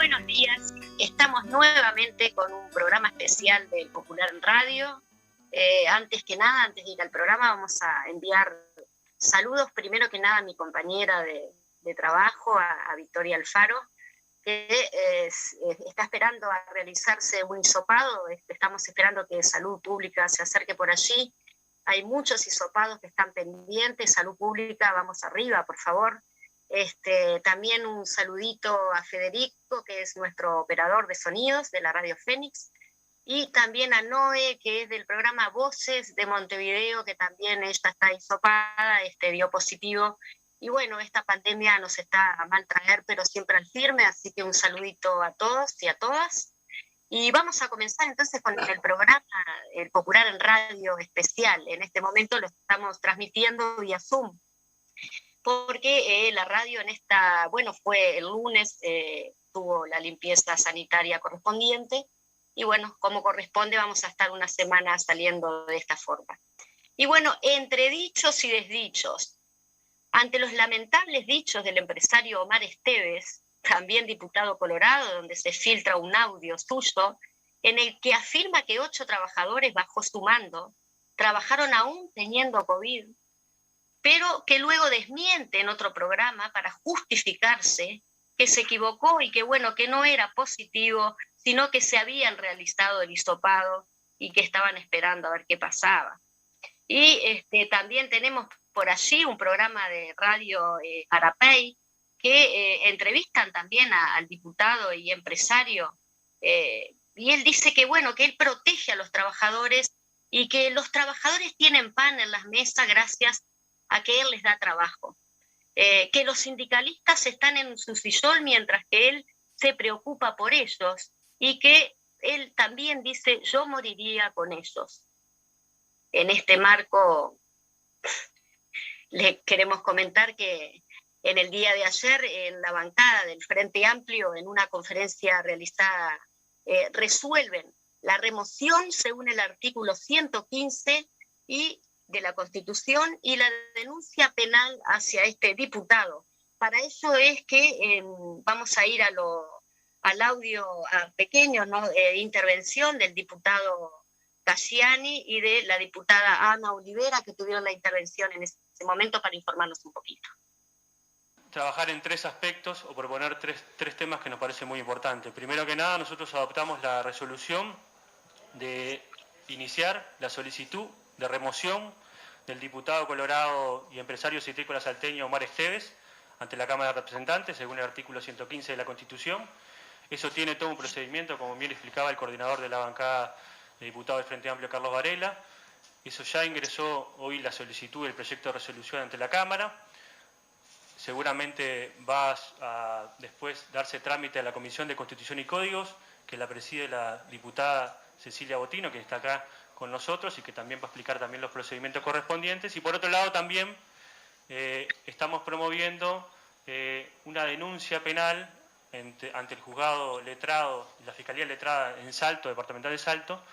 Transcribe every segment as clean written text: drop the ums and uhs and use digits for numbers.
buenos días. Estamos nuevamente con un programa especial del Popular en Radio. Antes que nada, antes de ir al programa, vamos a enviar saludos primero que nada a mi compañera de trabajo, a Victoria Alfaro, que está esperando a realizarse un hisopado. Estamos esperando que Salud Pública se acerque por allí. Hay muchos hisopados que están pendientes. Salud Pública, vamos arriba, por favor. También un saludito a Federico, que es nuestro operador de sonidos de la Radio Fénix, y también a Noé, que es del programa Voces de Montevideo, que también ella está hisopada, dio positivo. Y bueno, esta pandemia nos está a mal traer, pero siempre al firme, así que un saludito a todos y a todas. Y vamos a comenzar entonces con el programa El Popular en Radio especial. En este momento lo estamos transmitiendo vía Zoom, porque la radio fue el lunes, tuvo la limpieza sanitaria correspondiente, y bueno, como corresponde, vamos a estar una semana saliendo de esta forma. Y bueno, entre dichos y desdichos, ante los lamentables dichos del empresario Omar Esteves, también diputado colorado, donde se filtra un audio suyo, en el que afirma que 8 trabajadores bajo su mando trabajaron aún teniendo COVID, pero que luego desmiente en otro programa para justificarse que se equivocó y que bueno, que no era positivo, sino que se habían realizado el hisopado y que estaban esperando a ver qué pasaba. Y también tenemos por allí un programa de radio Arapey, que entrevistan también al diputado y empresario, y él dice que bueno, que él protege a los trabajadores y que los trabajadores tienen pan en las mesas gracias a que él les da trabajo, que los sindicalistas están en su sillón mientras que él se preocupa por ellos, y que él también dice, yo moriría con ellos. En este marco le queremos comentar que en el día de ayer, en la bancada del Frente Amplio, en una conferencia realizada, resuelven la remoción según el artículo 115 de la Constitución y la denuncia penal hacia este diputado. Para eso es que vamos a ir al audio pequeño, ¿no? Intervención del diputado Casciani y de la diputada Ana Olivera, que tuvieron la intervención en ese momento para informarnos un poquito. Trabajar en 3 aspectos o proponer tres temas que nos parecen muy importantes. Primero que nada, nosotros adoptamos la resolución de iniciar la solicitud de remoción del diputado colorado y empresario citrícola salteño Omar Esteves ante la Cámara de Representantes, según el artículo 115 de la Constitución. Eso tiene todo un procedimiento, como bien explicaba el coordinador de la bancada de diputados del Frente Amplio, Carlos Varela. Eso ya ingresó hoy la solicitud del proyecto de resolución ante la Cámara. Seguramente va a después darse trámite a la Comisión de Constitución y Códigos, que la preside la diputada Cecilia Botino, que está acá con nosotros y que también va a explicar también los procedimientos correspondientes. Y por otro lado también estamos promoviendo una denuncia penal ante el juzgado letrado, la Fiscalía Letrada en Salto, departamental de Salto,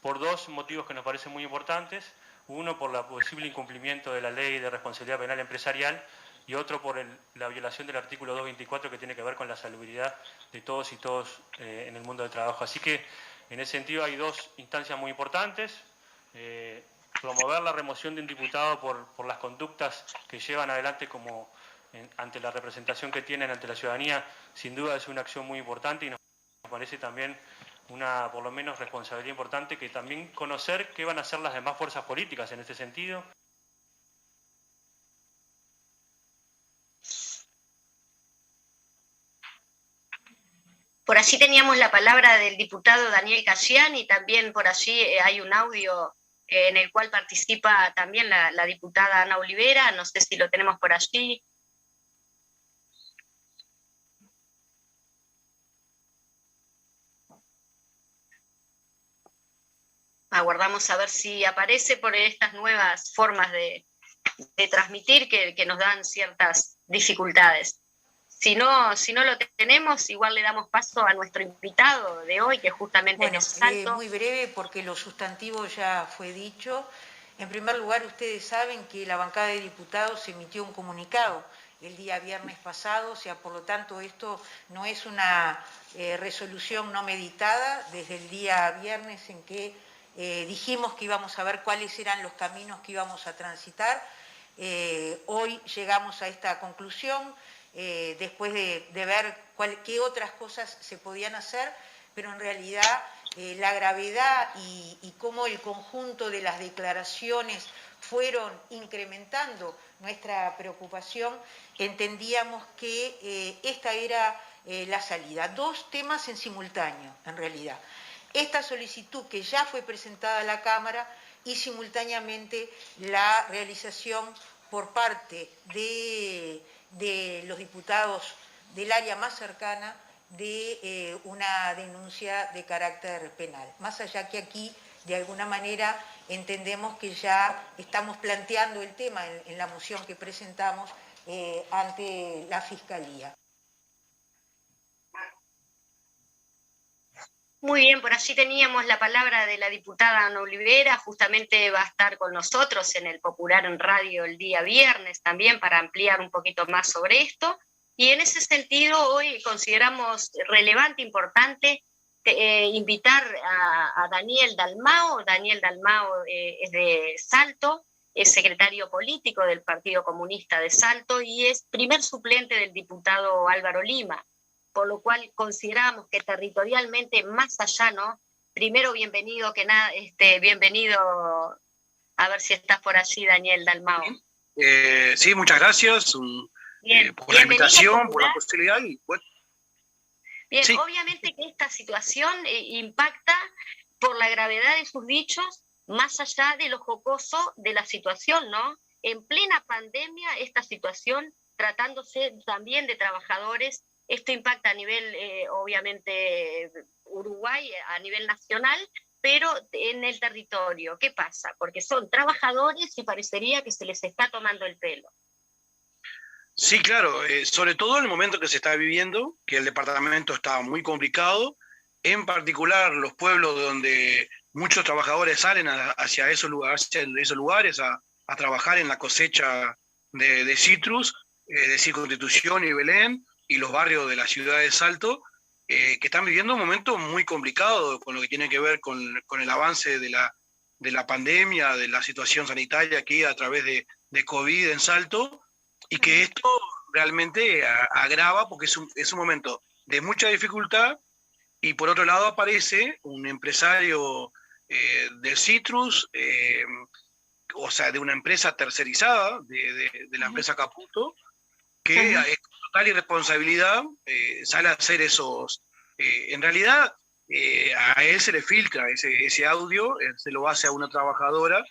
por 2 motivos que nos parecen muy importantes. Uno, por la posible incumplimiento de la Ley de Responsabilidad Penal Empresarial, y otro por la violación del artículo 224, que tiene que ver con la salubridad de todos y todos en el mundo del trabajo. Así que en ese sentido hay 2 instancias muy importantes. Promover la remoción de un diputado por las conductas que llevan adelante ante la representación que tienen ante la ciudadanía, sin duda es una acción muy importante, y nos parece también una, por lo menos, responsabilidad importante, que también conocer qué van a hacer las demás fuerzas políticas en este sentido. Por allí teníamos la palabra del diputado Daniel Casciani, y también por allí hay un audio en el cual participa también la diputada Ana Olivera. No sé si lo tenemos por allí. Aguardamos a ver si aparece por estas nuevas formas de transmitir que nos dan ciertas dificultades. Si no lo tenemos, igual le damos paso a nuestro invitado de hoy, que justamente bueno, es Salto. Muy breve, porque lo sustantivo ya fue dicho. En primer lugar, ustedes saben que la bancada de diputados emitió un comunicado el día viernes pasado, o sea, por lo tanto esto no es una resolución no meditada desde el día viernes en que dijimos que íbamos a ver cuáles eran los caminos que íbamos a transitar. Hoy llegamos a esta conclusión después de ver qué otras cosas se podían hacer, pero en realidad la gravedad y cómo el conjunto de las declaraciones fueron incrementando nuestra preocupación, entendíamos que esta era la salida. Dos temas en simultáneo, en realidad. Esta solicitud que ya fue presentada a la Cámara y simultáneamente la realización por parte de los diputados del área más cercana de una denuncia de carácter penal. Más allá que aquí, de alguna manera, entendemos que ya estamos planteando el tema en la moción que presentamos ante la Fiscalía. Muy bien, por allí teníamos la palabra de la diputada Ana Olivera, justamente va a estar con nosotros en el Popular en Radio el día viernes también para ampliar un poquito más sobre esto. Y en ese sentido hoy consideramos relevante, importante, invitar a Daniel Dalmao. Daniel Dalmao es de Salto, es secretario político del Partido Comunista de Salto y es primer suplente del diputado Álvaro Lima, por lo cual consideramos que territorialmente, más allá, ¿no? Primero, bienvenido, bienvenido, a ver si estás por allí, Daniel Dalmao. Sí, muchas gracias por la invitación, por la posibilidad. Y, bueno. Bien, sí. Obviamente que esta situación impacta por la gravedad de sus dichos, más allá de lo jocoso de la situación, ¿no? En plena pandemia, esta situación, tratándose también de trabajadores, esto impacta a nivel, obviamente, Uruguay, a nivel nacional, pero en el territorio. ¿Qué pasa? Porque son trabajadores y parecería que se les está tomando el pelo. Sí, claro, sobre todo en el momento que se está viviendo, que el departamento está muy complicado, en particular los pueblos donde muchos trabajadores salen hacia esos lugares a trabajar en la cosecha de citrus, es decir, Constitución y Belén, y los barrios de la ciudad de Salto, que están viviendo un momento muy complicado con lo que tiene que ver con el avance de la pandemia, de la situación sanitaria aquí a través de COVID en Salto, y que esto realmente agrava porque es un momento de mucha dificultad, y por otro lado aparece un empresario del citrus, o sea, de una empresa tercerizada, de la empresa Caputo, que es total irresponsabilidad, sale a hacer esos... en realidad, a él se le filtra ese audio, se lo hace a una trabajadora,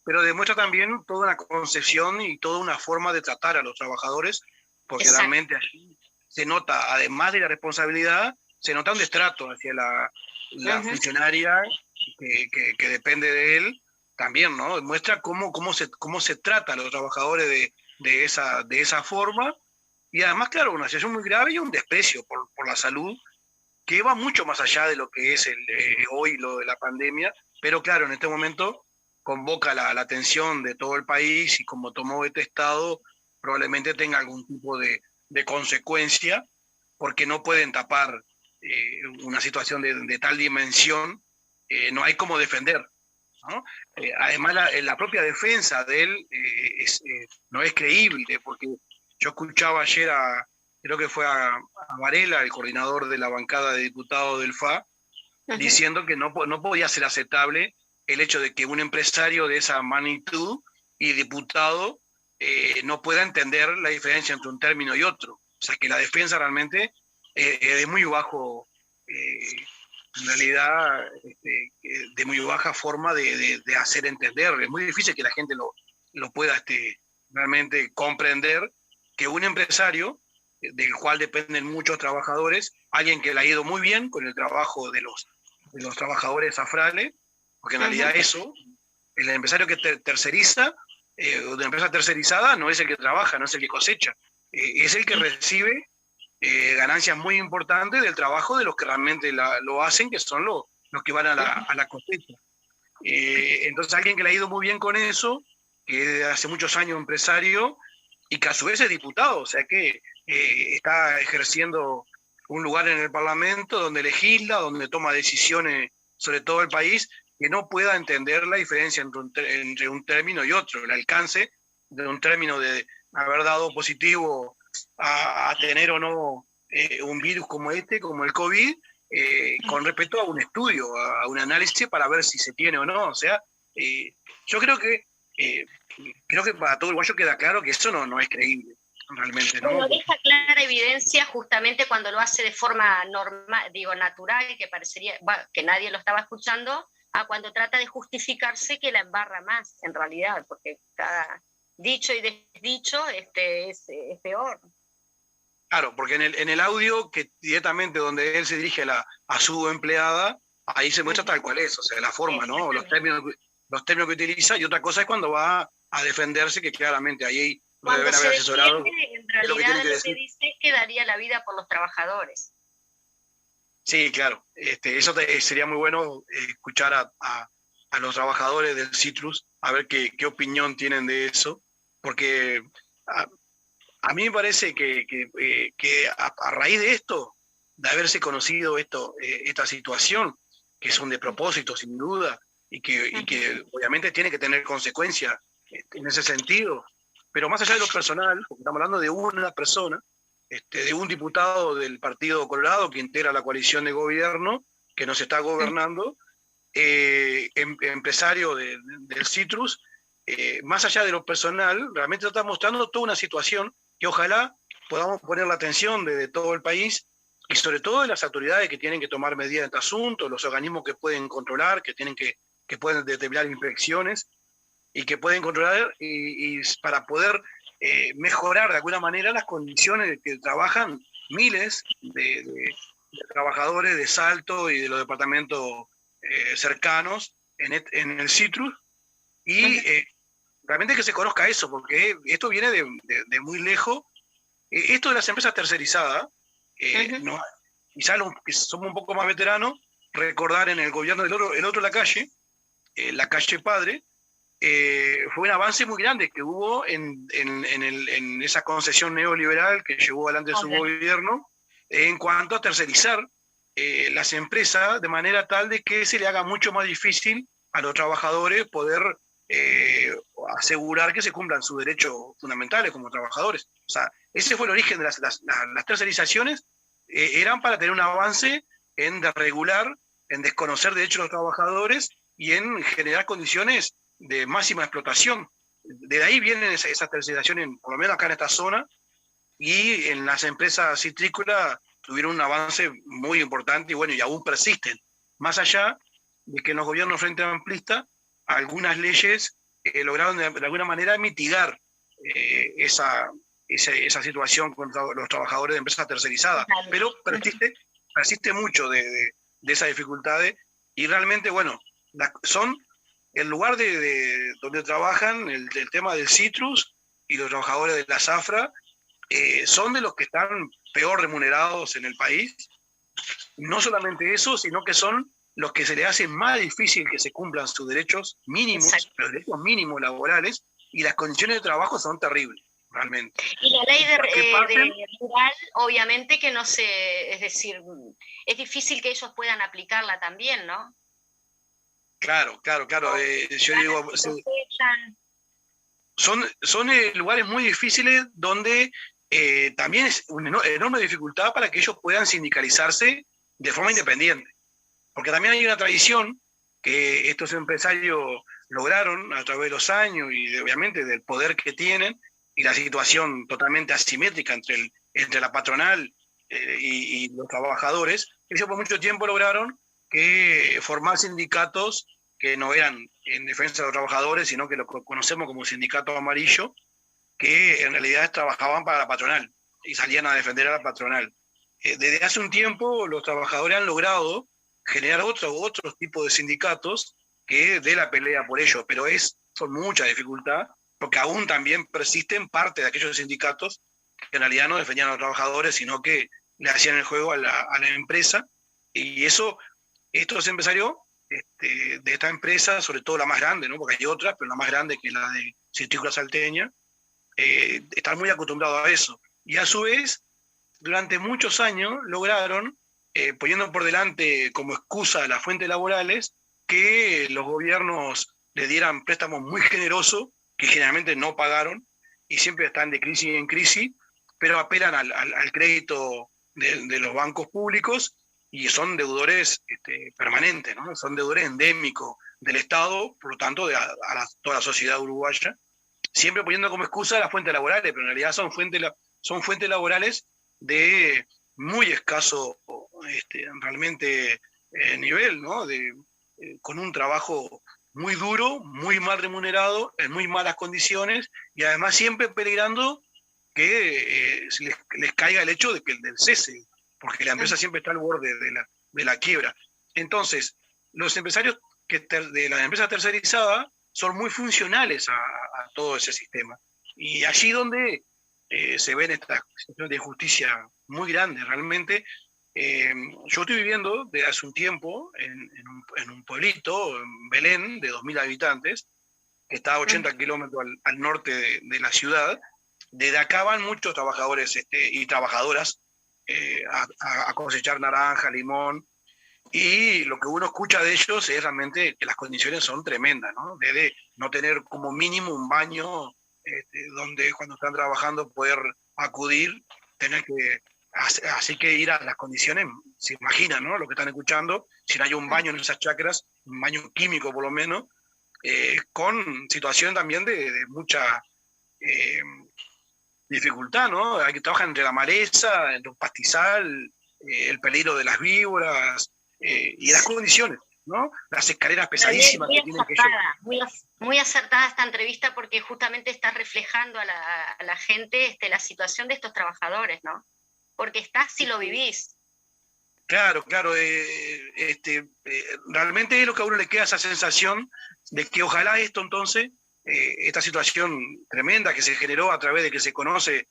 pero demuestra también toda una concepción y toda una forma de tratar a los trabajadores, porque Exacto. Realmente allí se nota, además de la responsabilidad, se nota un destrato hacia la funcionaria que depende de él, también, ¿no? Muestra cómo se trata a los trabajadores de esa forma, y además, claro, una situación muy grave y un desprecio por la salud, que va mucho más allá de lo que es hoy lo de la pandemia, pero claro, en este momento convoca la atención de todo el país, y como tomó este estado, probablemente tenga algún tipo de consecuencia, porque no pueden tapar una situación de tal dimensión, no hay cómo defender, ¿no? Además, la propia defensa de él no es creíble, porque yo escuchaba ayer creo que fue a Varela, el coordinador de la bancada de diputados del FA, diciendo que no podía ser aceptable el hecho de que un empresario de esa magnitud y diputado no pueda entender la diferencia entre un término y otro. O sea, que la defensa realmente es de muy bajo, en realidad, de muy baja forma de hacer entender. Es muy difícil que la gente lo pueda realmente comprender, que un empresario, del cual dependen muchos trabajadores, alguien que le ha ido muy bien con el trabajo de los trabajadores afrales, porque en realidad eso, el empresario que terceriza, una empresa tercerizada, no es el que trabaja, no es el que cosecha, es el que recibe ganancias muy importantes del trabajo de los que realmente lo hacen, que son los que van a la cosecha. Entonces alguien que le ha ido muy bien con eso, que hace muchos años empresario, y que a su vez es diputado, o sea que está ejerciendo un lugar en el Parlamento donde legisla, donde toma decisiones sobre todo el país, que no pueda entender la diferencia entre un término y otro, el alcance de un término de haber dado positivo a tener o no un virus como como el COVID, con respecto a un estudio, a un análisis para ver si se tiene o no. O sea, yo creo que para todo uruguayo queda claro que eso no es creíble, realmente, ¿no? Bueno, deja clara evidencia justamente cuando lo hace de forma normal, natural, que parecería que nadie lo estaba escuchando, a cuando trata de justificarse que la embarra más, en realidad, porque cada dicho y desdicho es peor. Claro, porque en el audio, que directamente donde él se dirige a su empleada, ahí se muestra tal cual es, o sea, la forma, ¿no? Los términos que utiliza, y otra cosa es cuando va a defenderse, que claramente ahí lo deben haber asesorado. En realidad lo que dice es que daría la vida por los trabajadores. Sí, claro. Eso sería muy bueno escuchar a los trabajadores del Citrus, a ver qué opinión tienen de eso, porque a mí me parece que a raíz de esto, de haberse conocido esta situación, que es un despropósito sin duda, y que obviamente tiene que tener consecuencias en ese sentido, pero más allá de lo personal, porque estamos hablando de una persona, de un diputado del Partido Colorado que integra la coalición de gobierno, que nos está gobernando, empresario del Citrus, más allá de lo personal, realmente está mostrando toda una situación que ojalá podamos poner la atención de todo el país y sobre todo de las autoridades que tienen que tomar medidas en este asunto, los organismos que pueden controlar, que pueden determinar inspecciones y que pueden controlar y para poder mejorar de alguna manera las condiciones en que trabajan miles de trabajadores de Salto y de los departamentos cercanos en el Citrus, y realmente que se conozca eso, porque esto viene de muy lejos. Esto de las empresas tercerizadas, quizás los que somos un poco más veteranos, recordar en el gobierno del otro la calle Padre, fue un avance muy grande que hubo en esa concesión neoliberal que llevó adelante su gobierno en cuanto a tercerizar las empresas de manera tal de que se le haga mucho más difícil a los trabajadores poder asegurar que se cumplan sus derechos fundamentales como trabajadores. O sea, ese fue el origen de las tercerizaciones, eran para tener un avance en desregular, en desconocer derechos de los trabajadores y en generar condiciones de máxima explotación. De ahí vienen esas tercerizaciones, por lo menos acá en esta zona, y en las empresas citrícolas tuvieron un avance muy importante y bueno, y aún persisten. Más allá de que en los gobiernos frente amplistas algunas leyes lograron de alguna manera mitigar esa situación contra los trabajadores de empresas tercerizadas, pero persiste mucho de esas dificultades y realmente, bueno, son el lugar donde trabajan, el tema del Citrus y los trabajadores de la Zafra, son de los que están peor remunerados en el país. No solamente eso, sino que son los que se les hace más difícil que se cumplan sus derechos mínimos, los derechos mínimos laborales, y las condiciones de trabajo son terribles, realmente. Y la ley de rural, obviamente que no se, es decir, es difícil que ellos puedan aplicarla también, ¿no? Claro. Yo digo, son lugares muy difíciles donde también es una enorme dificultad para que ellos puedan sindicalizarse de forma independiente. Porque también hay una tradición que estos empresarios lograron a través de los años y obviamente del poder que tienen y la situación totalmente asimétrica entre la patronal y los trabajadores. Ellos por mucho tiempo lograron formar sindicatos que no eran en defensa de los trabajadores, sino que lo conocemos como sindicato amarillo, que en realidad trabajaban para la patronal y salían a defender a la patronal. Desde hace un tiempo los trabajadores han logrado generar otros tipos de sindicatos que de la pelea por ello, pero son mucha dificultad, porque aún también persisten parte de aquellos sindicatos que en realidad no defendían a los trabajadores, sino que le hacían el juego a la empresa, y estos empresarios de esta empresa, sobre todo la más grande, ¿no? Porque hay otras, pero la más grande, que es la de Citrícola Salteña, están muy acostumbrados a eso. Y a su vez, durante muchos años lograron, poniendo por delante como excusa las fuentes laborales, que los gobiernos le dieran préstamos muy generosos, que generalmente no pagaron, y siempre están de crisis en crisis, pero apelan al crédito de los bancos públicos, y son deudores permanentes, ¿no? Son deudores endémicos del Estado, por lo tanto, toda la sociedad uruguaya, siempre poniendo como excusa las fuentes laborales, pero en realidad son fuentes laborales de muy escaso realmente nivel, ¿no? Con un trabajo muy duro, muy mal remunerado, en muy malas condiciones, y además siempre peligrando que les caiga el hecho del cese, porque la empresa siempre está al borde de la quiebra. Entonces, los empresarios de las empresas tercerizadas son muy funcionales a todo ese sistema. Y allí donde se ven estas situaciones de injusticia muy grandes, realmente. Yo estoy viviendo desde hace un tiempo en un pueblito, en Belén, de 2.000 habitantes, que está a 80 kilómetros al norte de la ciudad. Desde acá van muchos trabajadores y trabajadoras a cosechar naranja, limón, y lo que uno escucha de ellos es realmente que las condiciones son tremendas, ¿no? Desde no tener como mínimo un baño donde cuando están trabajando poder acudir, tener que... Así que ir a las condiciones, se imaginan, ¿no? Lo que están escuchando, si no hay un baño en esas chacras, un baño químico por lo menos, con situación también de mucha dificultad, ¿no? Hay que trabajar entre la maleza, entre un pastizal, el peligro de las víboras y las condiciones, ¿no? Las escaleras pesadísimas que tienen que llevar. Muy acertada esta entrevista porque justamente está reflejando a la gente la situación de estos trabajadores, ¿no? Porque estás si lo vivís. Claro. Realmente es lo que a uno le queda esa sensación de que ojalá esto entonces, esta situación tremenda que se generó a través de que se conoce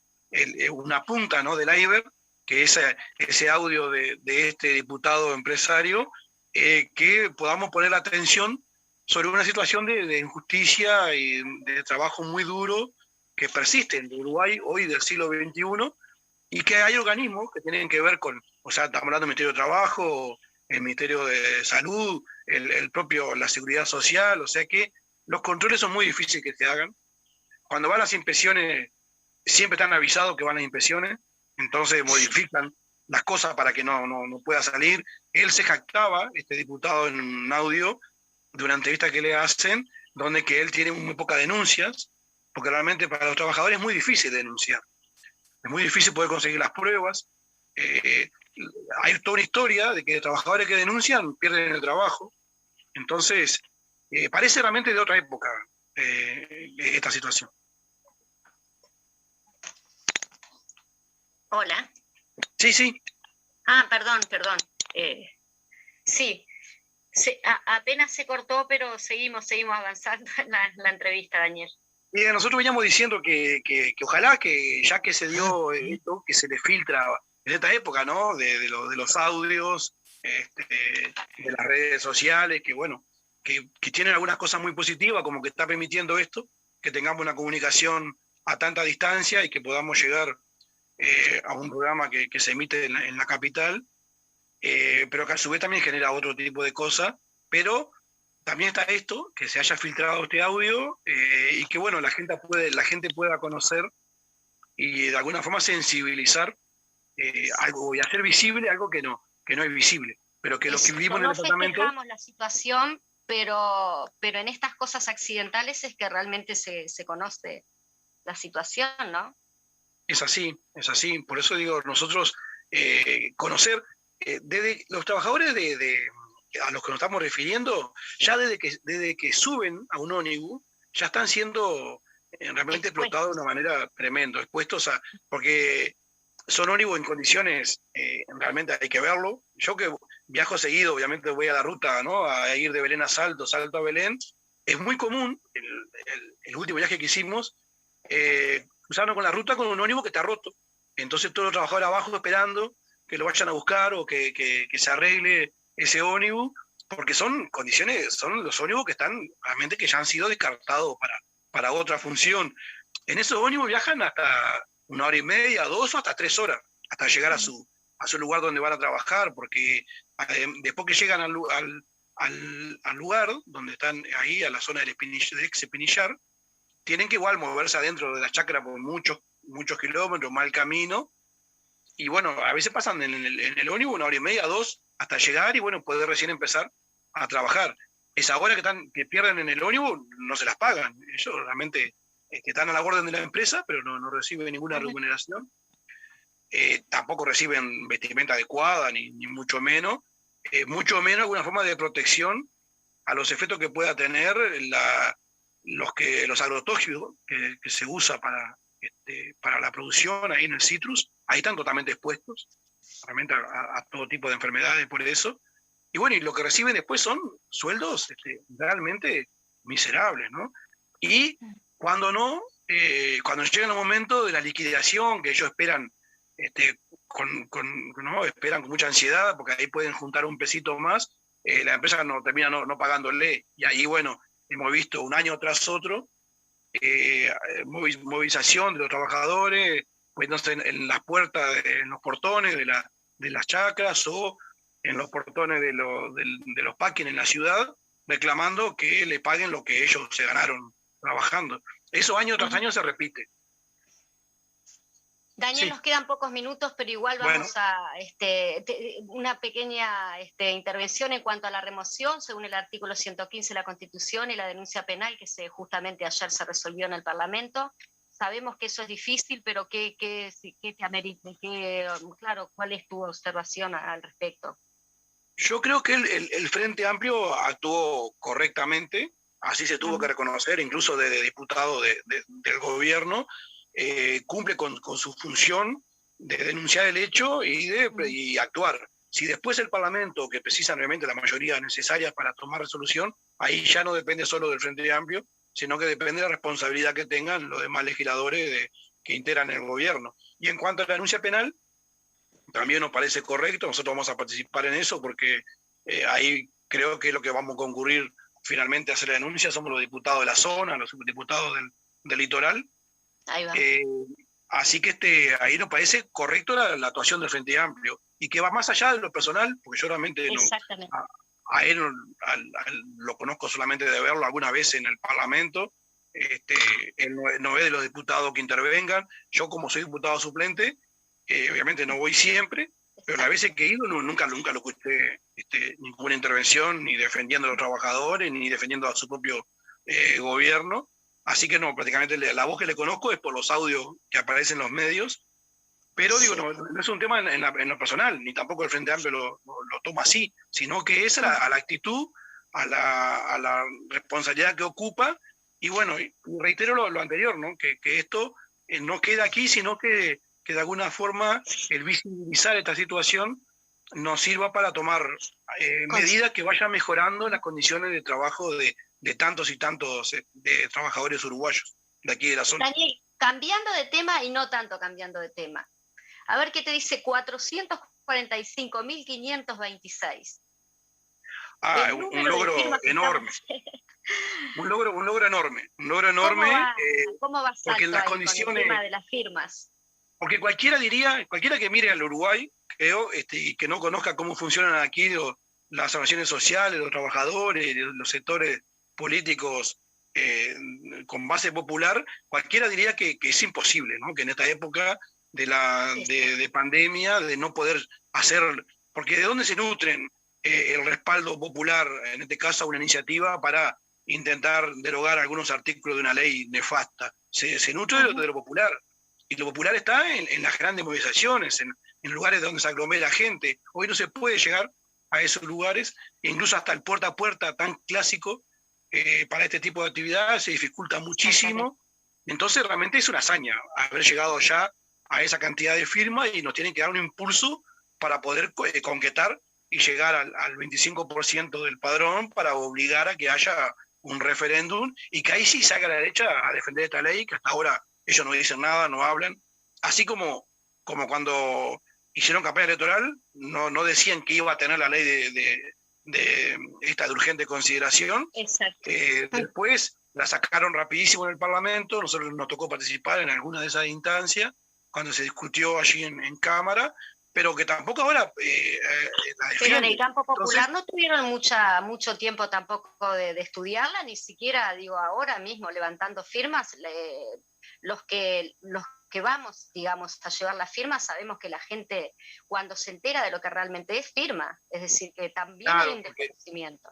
una punta, ¿no?, del iceberg, que es ese audio de este diputado empresario, que podamos poner la atención sobre una situación de injusticia y de trabajo muy duro que persiste en Uruguay hoy del siglo XXI, y que hay organismos que tienen que ver con, o sea, estamos hablando del Ministerio de Trabajo, el Ministerio de Salud, la Seguridad Social, o sea que los controles son muy difíciles que se hagan. Cuando van las inspecciones, siempre están avisados que van las inspecciones, entonces modifican las cosas para que no pueda salir. Él se jactaba, este diputado, en un audio de una entrevista que le hacen, donde que él tiene muy pocas denuncias, porque realmente para los trabajadores es muy difícil denunciar. Es muy difícil poder conseguir las pruebas. Hay toda una historia de que trabajadores que denuncian pierden el trabajo. Entonces, parece realmente de otra época esta situación. Hola. Sí. Ah, perdón. Sí, apenas se cortó, pero seguimos avanzando en la entrevista, Daniel. Nosotros veníamos diciendo que ojalá que ya que se dio esto, que se le filtra en esta época, ¿no?, de los audios, de las redes sociales, que bueno, que tienen algunas cosas muy positivas, como que está permitiendo esto, que tengamos una comunicación a tanta distancia y que podamos llegar a un programa que se emite en la capital, pero que a su vez también genera otro tipo de cosas, pero también está esto, que se haya filtrado este audio y que bueno, la gente pueda conocer y de alguna forma sensibilizar algo y hacer visible algo que no es visible, pero que los que vivimos en el departamento... No la situación, pero en estas cosas accidentales es que realmente se conoce la situación, ¿no? Es así, por eso digo, nosotros conocer desde los trabajadores a los que nos estamos refiriendo, ya desde que suben a un ómnibus, ya están siendo realmente explotados de una manera tremenda, expuestos porque son ómnibus en condiciones, realmente hay que verlo. Yo que viajo seguido, obviamente voy a la ruta, ¿no?, a ir de Belén a Salto a Belén, es muy común, el último viaje que hicimos, cruzarnos con la ruta con un ómnibus que está roto. Entonces todos los trabajadores abajo esperando que lo vayan a buscar o que se arregle ese ómnibus, porque son los ómnibus que están realmente que ya han sido descartados para otra función. En esos ómnibus viajan hasta 1 hora y media, 2 o hasta 3 horas, hasta llegar a su lugar donde van a trabajar, porque después que llegan al lugar donde están ahí, a la zona del ex Espinillar, tienen que igual moverse adentro de la chacra por muchos kilómetros, mal camino, y bueno, a veces pasan en el ómnibus 1 hora y media, 2, hasta llegar y bueno, poder recién empezar a trabajar. Esa hora que pierden en el ómnibus no se las pagan, ellos realmente están a la orden de la empresa, pero no reciben ninguna remuneración. Tampoco reciben vestimenta adecuada, ni mucho menos alguna forma de protección a los efectos que pueda tener los agrotóxicos que se usa para la producción ahí en el citrus. Ahí están totalmente expuestos realmente a todo tipo de enfermedades por eso. Y bueno, y lo que reciben después son sueldos realmente miserables, ¿no? Y cuando llega el momento de la liquidación, que ellos esperan esperan con mucha ansiedad, porque ahí pueden juntar un pesito más, la empresa termina no pagándole, y ahí, bueno, hemos visto un año tras otro movilización de los trabajadores, pues no sé, en las puertas, en los portones de las chacras o en los portones de los parking en la ciudad, reclamando que le paguen lo que ellos se ganaron trabajando. Eso año tras año se repite. Daniel, sí. Nos quedan pocos minutos, pero igual vamos a una pequeña intervención en cuanto a la remoción, según el artículo 115 de la Constitución y la denuncia penal que justamente ayer se resolvió en el Parlamento. Sabemos que eso es difícil, pero ¿qué te amerita? Claro, ¿cuál es tu observación al respecto? Yo creo que el Frente Amplio actuó correctamente, así se tuvo que reconocer, incluso de diputado del gobierno. Cumple con su función de denunciar el hecho y actuar. Si después el Parlamento, que precisa nuevamente la mayoría necesaria para tomar resolución, ahí ya no depende solo del Frente Amplio, sino que depende de la responsabilidad que tengan los demás legisladores que integran el gobierno. Y en cuanto a la denuncia penal, también nos parece correcto, nosotros vamos a participar en eso porque ahí creo que es lo que vamos a concurrir finalmente a hacer la denuncia, somos los diputados de la zona, los diputados del litoral. Ahí va. Así que ahí nos parece correcto la actuación del Frente Amplio y que va más allá de lo personal, porque yo realmente a él lo conozco solamente de verlo alguna vez en el Parlamento. Él no es de los diputados que intervengan. Yo, como soy diputado suplente, obviamente no voy siempre, pero las veces que he ido nunca lo escuché ninguna intervención, ni defendiendo a los trabajadores, ni defendiendo a su propio gobierno. Así que no, prácticamente la voz que le conozco es por los audios que aparecen en los medios, pero digo, no es un tema en lo personal, ni tampoco el Frente Amplio lo toma así, sino que es a la actitud, a la responsabilidad que ocupa, y bueno, y reitero lo anterior, ¿no? Que esto no queda aquí, sino que de alguna forma el visibilizar esta situación nos sirva para tomar medidas que vayan mejorando las condiciones de trabajo de tantos y tantos de trabajadores uruguayos de aquí de la zona. Daniel, cambiando de tema y no tanto cambiando de tema. A ver qué te dice 445.526. Un logro enorme. Un logro enorme. ¿Cómo va porque las condiciones, con el tema de las firmas? Porque cualquiera que mire al Uruguay, creo, y que no conozca cómo funcionan aquí las organizaciones sociales, los trabajadores, los sectores políticos con base popular, cualquiera diría que es imposible, ¿no? Que en esta época de pandemia, de no poder hacer, porque ¿de dónde se nutren el respaldo popular, en este caso a una iniciativa para intentar derogar algunos artículos de una ley nefasta? Se nutre de lo popular, y lo popular está en las grandes movilizaciones, en lugares donde se aglomera gente. Hoy no se puede llegar a esos lugares, incluso hasta el puerta a puerta tan clásico, para este tipo de actividad se dificulta muchísimo. Entonces realmente es una hazaña haber llegado ya a esa cantidad de firmas, y nos tienen que dar un impulso para poder concretar y llegar al 25% del padrón, para obligar a que haya un referéndum y que ahí sí salga la derecha a defender esta ley, que hasta ahora ellos no dicen nada, no hablan. Así como cuando hicieron campaña electoral, no decían que iba a tener la ley de urgente consideración. Exacto. Después la sacaron rapidísimo en el Parlamento, nosotros nos tocó participar en alguna de esas instancias, cuando se discutió allí en Cámara, pero que tampoco ahora la defienden. Pero en el campo popular Entonces, no tuvieron mucho tiempo tampoco de estudiarla, ni siquiera, digo, ahora mismo levantando firmas, los que vamos, digamos, a llevar las firmas, sabemos que la gente, cuando se entera de lo que realmente es, firma. Es decir, que también claro, hay un desconocimiento.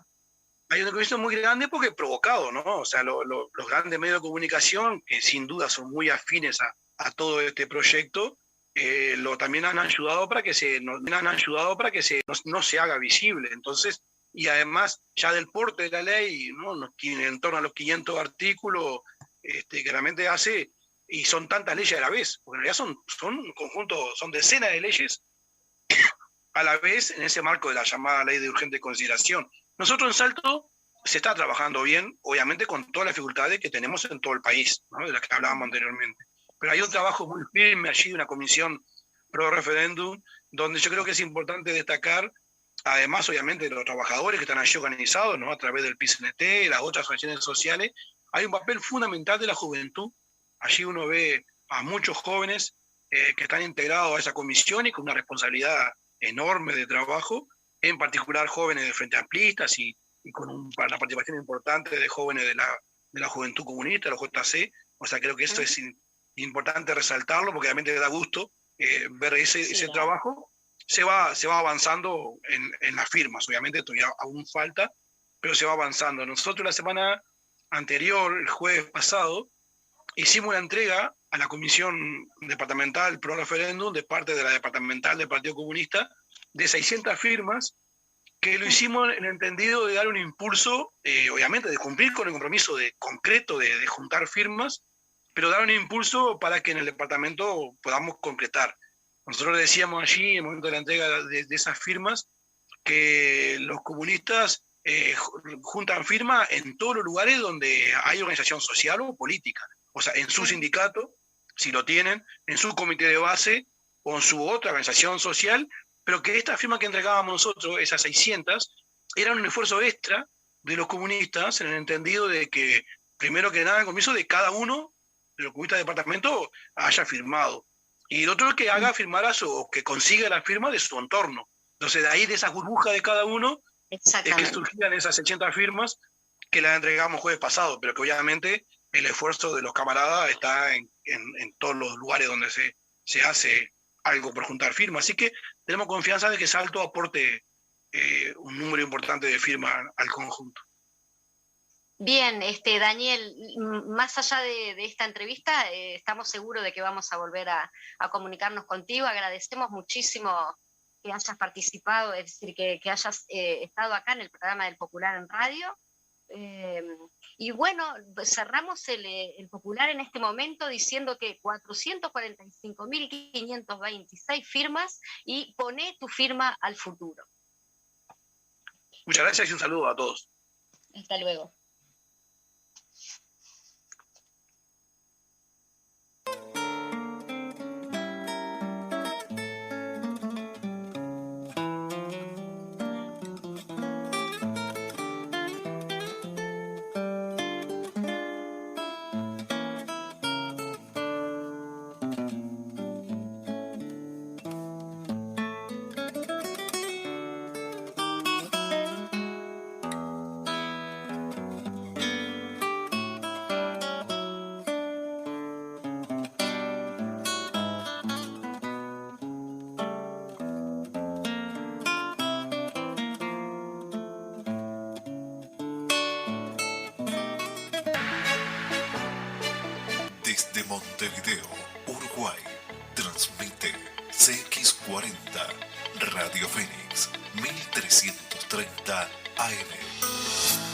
hay un desconocimiento muy grande porque provocado, ¿no? O sea, los grandes medios de comunicación, que sin duda son muy afines a todo este proyecto, también han ayudado para que no se haga visible. Entonces, y además, ya del porte de la ley, ¿no? Tiene en torno a los 500 artículos, que realmente hace, y son tantas leyes a la vez, porque en realidad son un conjunto, son decenas de leyes a la vez en ese marco de la llamada ley de urgente consideración. Nosotros en Salto se está trabajando bien, obviamente con todas las dificultades que tenemos en todo el país, ¿no? De las que hablábamos anteriormente. Pero hay un trabajo muy firme allí de una comisión pro referéndum, donde yo creo que es importante destacar, además obviamente de los trabajadores que están allí organizados, ¿no? A través del PCNT, las otras organizaciones sociales, hay un papel fundamental de la juventud. Allí uno ve a muchos jóvenes que están integrados a esa comisión y con una responsabilidad enorme de trabajo, en particular jóvenes de Frente Amplistas y con una participación importante de jóvenes de la Juventud Comunista, los JC. O sea, creo que esto es importante resaltarlo porque realmente da gusto ver ese trabajo. Se va avanzando en las firmas, obviamente todavía aún falta, pero se va avanzando. Nosotros la semana anterior, el jueves pasado, hicimos una entrega a la Comisión Departamental Pro Referéndum de parte de la Departamental del Partido Comunista de 600 firmas, que lo hicimos en el entendido de dar un impulso, obviamente de cumplir con el compromiso concreto de juntar firmas, pero dar un impulso para que en el departamento podamos concretar. Nosotros decíamos allí, en el momento de la entrega de esas firmas, que los comunistas juntan firmas en todos los lugares donde hay organización social o política. O sea, en su sindicato, si lo tienen, en su comité de base o en su otra organización social, pero que esta firma que entregábamos nosotros, esas 600, era un esfuerzo extra de los comunistas en el entendido de que, primero que nada, el compromiso de cada uno de los comunistas del departamento haya firmado. Y el otro que haga firmar o que consiga la firma de su entorno. Entonces, de ahí, de esa burbuja de cada uno, es que surgían esas 600 firmas que las entregamos jueves pasado, pero que obviamente el esfuerzo de los camaradas está en todos los lugares donde se hace algo por juntar firmas. Así que tenemos confianza de que Salto aporte un número importante de firmas al conjunto. Bien, Daniel, más allá de esta entrevista, estamos seguros de que vamos a volver a comunicarnos contigo. Agradecemos muchísimo que hayas participado, es decir, que hayas estado acá en el programa del Popular en Radio. Y bueno, cerramos el Popular en este momento diciendo que 445.526 firmas y poné tu firma al futuro. Muchas gracias y un saludo a todos. Hasta luego. Desde Montevideo, Uruguay, transmite CX40, Radio Fénix, 1330 AM.